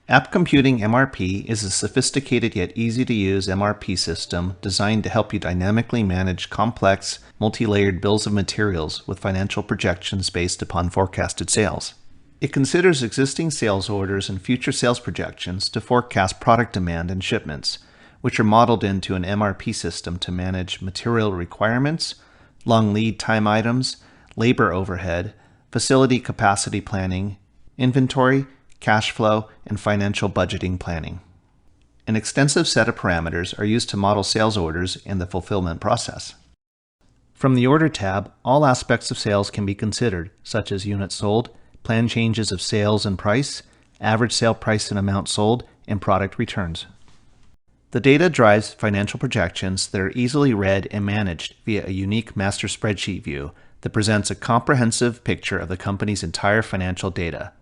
AppComputing MRP is a sophisticated yet easy-to-use MRP system designed to help you dynamically manage complex, multi-layered bills of materials with financial projections based upon forecasted sales. It considers existing sales orders and future sales projections to forecast product demand and shipments, which are modeled into an MRP system to manage material requirements, long lead time items, labor overhead, facility capacity planning, inventory, cash flow, and financial budgeting planning. An extensive set of parameters are used to model sales orders and the fulfillment process. From the Order tab, all aspects of sales can be considered, such as units sold, planned changes of sales and price, average sale price and amount sold, and product returns. The data drives financial projections that are easily read and managed via a unique master spreadsheet view that presents a comprehensive picture of the company's entire financial data.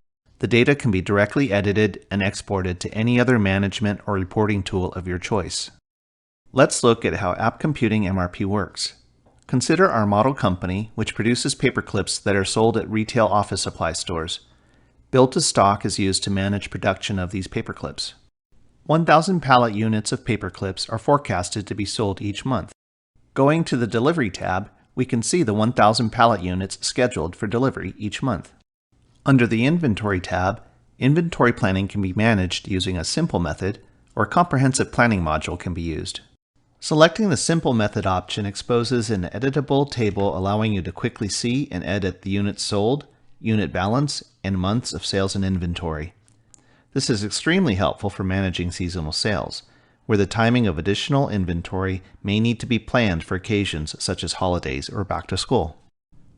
The data can be directly edited and exported to any other management or reporting tool of your choice. Let's look at how AppComputing MRP works. Consider our model company, which produces paperclips that are sold at retail office supply stores. Build to stock is used to manage production of these paperclips. 1,000 pallet units of paperclips are forecasted to be sold each month. Going to the Delivery tab, we can see the 1,000 pallet units scheduled for delivery each month. Under the Inventory tab, inventory planning can be managed using a simple method, or a comprehensive planning module can be used. Selecting the simple method option exposes an editable table allowing you to quickly see and edit the units sold, unit balance, and months of sales and inventory. This is extremely helpful for managing seasonal sales, where the timing of additional inventory may need to be planned for occasions such as holidays or back to school.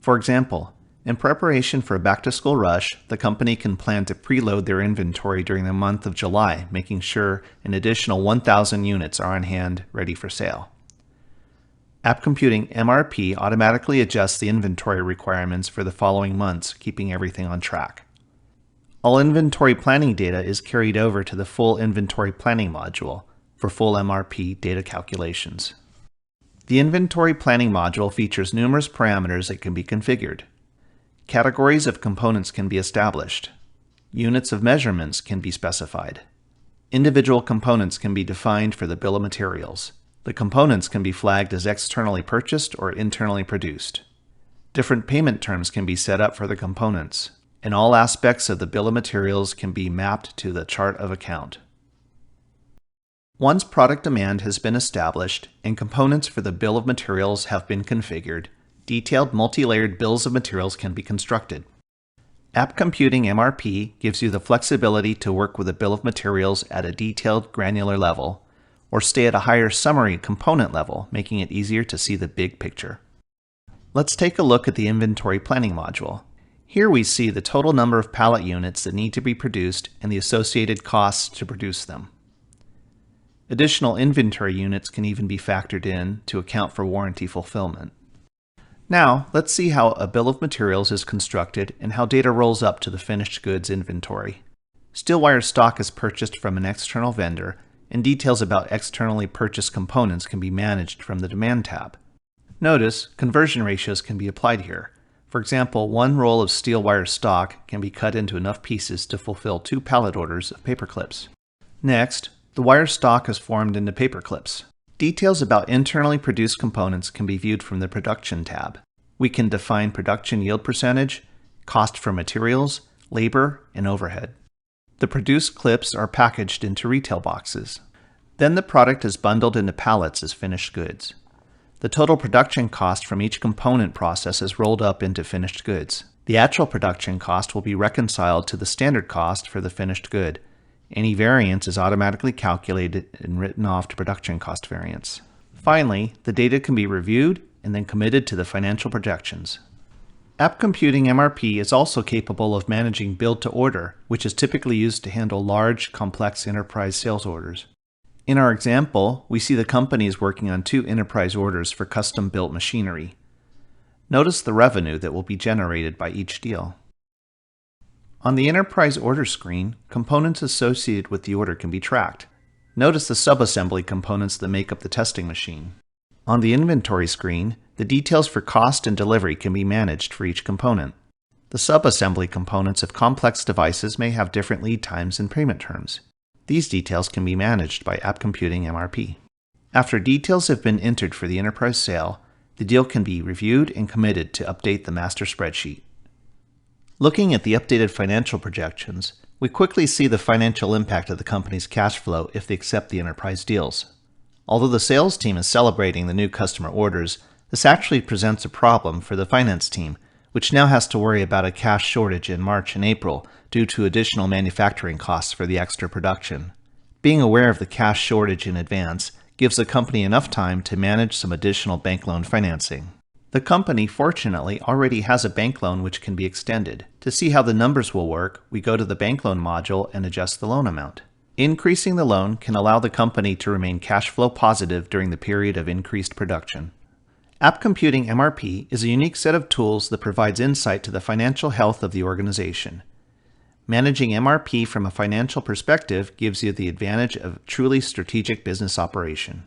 For example, in preparation for a back-to-school rush, the company can plan to preload their inventory during the month of July, making sure an additional 1,000 units are on hand ready for sale. AppComputing MRP automatically adjusts the inventory requirements for the following months, keeping everything on track. All inventory planning data is carried over to the full inventory planning module for full MRP data calculations. The inventory planning module features numerous parameters that can be configured. Categories of components can be established. Units of measurements can be specified. Individual components can be defined for the bill of materials. The components can be flagged as externally purchased or internally produced. Different payment terms can be set up for the components, and all aspects of the bill of materials can be mapped to the chart of account. Once product demand has been established and components for the bill of materials have been configured, detailed multi-layered bills of materials can be constructed. AppComputing MRP gives you the flexibility to work with a bill of materials at a detailed granular level, or stay at a higher summary component level, making it easier to see the big picture. Let's take a look at the inventory planning module. Here we see the total number of pallet units that need to be produced and the associated costs to produce them. Additional inventory units can even be factored in to account for warranty fulfillment. Now, let's see how a bill of materials is constructed and how data rolls up to the finished goods inventory. Steel wire stock is purchased from an external vendor, and details about externally purchased components can be managed from the Demand tab. Notice, conversion ratios can be applied here. For example, one roll of steel wire stock can be cut into enough pieces to fulfill 2 pallet orders of paperclips. Next, the wire stock is formed into paperclips. Details about internally produced components can be viewed from the Production tab. We can define production yield percentage, cost for materials, labor, and overhead. The produced clips are packaged into retail boxes. Then the product is bundled into pallets as finished goods. The total production cost from each component process is rolled up into finished goods. The actual production cost will be reconciled to the standard cost for the finished good. Any variance is automatically calculated and written off to production cost variance. Finally, the data can be reviewed and then committed to the financial projections. AppComputing MRP is also capable of managing build-to-order, which is typically used to handle large, complex enterprise sales orders. In our example, we see the company is working on 2 enterprise orders for custom-built machinery. Notice the revenue that will be generated by each deal. On the Enterprise Order screen, components associated with the order can be tracked. Notice the subassembly components that make up the testing machine. On the Inventory screen, the details for cost and delivery can be managed for each component. The sub-assembly components of complex devices may have different lead times and payment terms. These details can be managed by AppComputing MRP. After details have been entered for the enterprise sale, the deal can be reviewed and committed to update the master spreadsheet. Looking at the updated financial projections, we quickly see the financial impact of the company's cash flow if they accept the enterprise deals. Although the sales team is celebrating the new customer orders, this actually presents a problem for the finance team, which now has to worry about a cash shortage in March and April due to additional manufacturing costs for the extra production. Being aware of the cash shortage in advance gives the company enough time to manage some additional bank loan financing. The company, fortunately, already has a bank loan which can be extended. To see how the numbers will work, we go to the bank loan module and adjust the loan amount. Increasing the loan can allow the company to remain cash flow positive during the period of increased production. AppComputing MRP is a unique set of tools that provides insight to the financial health of the organization. Managing MRP from a financial perspective gives you the advantage of truly strategic business operation.